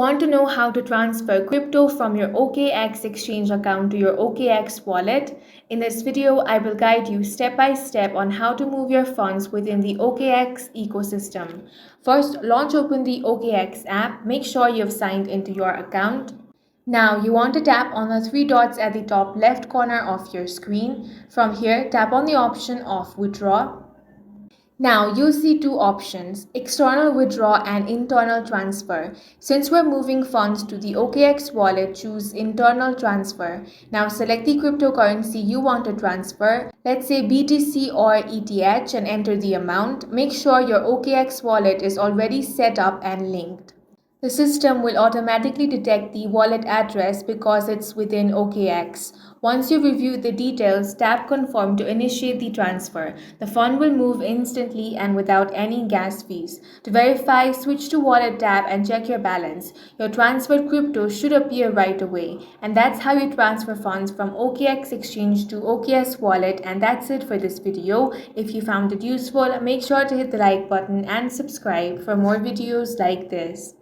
Want to know how to transfer crypto from your OKX Exchange account to your OKX wallet? In this video, I will guide you step by step on how to move your funds within the OKX ecosystem. First, open the OKX app. Make sure you've signed into your account. Now, you want to tap on the three dots at the top left corner of your screen. From here, tap on the option of Withdraw. Now you'll see two options, external withdrawal and internal transfer. Since we're moving funds to the OKX wallet, choose internal transfer. Now select the cryptocurrency you want to transfer, let's say BTC or ETH, and enter the amount. Make sure your OKX wallet is already set up and linked. The system will automatically detect the wallet address because it's within OKX. Once you review the details, tap Confirm to initiate the transfer. The fund will move instantly and without any gas fees. To verify, switch to Wallet tab and check your balance. Your transferred crypto should appear right away. And that's how you transfer funds from OKX Exchange to OKX Wallet. And that's it for this video. If you found it useful, make sure to hit the like button and subscribe for more videos like this.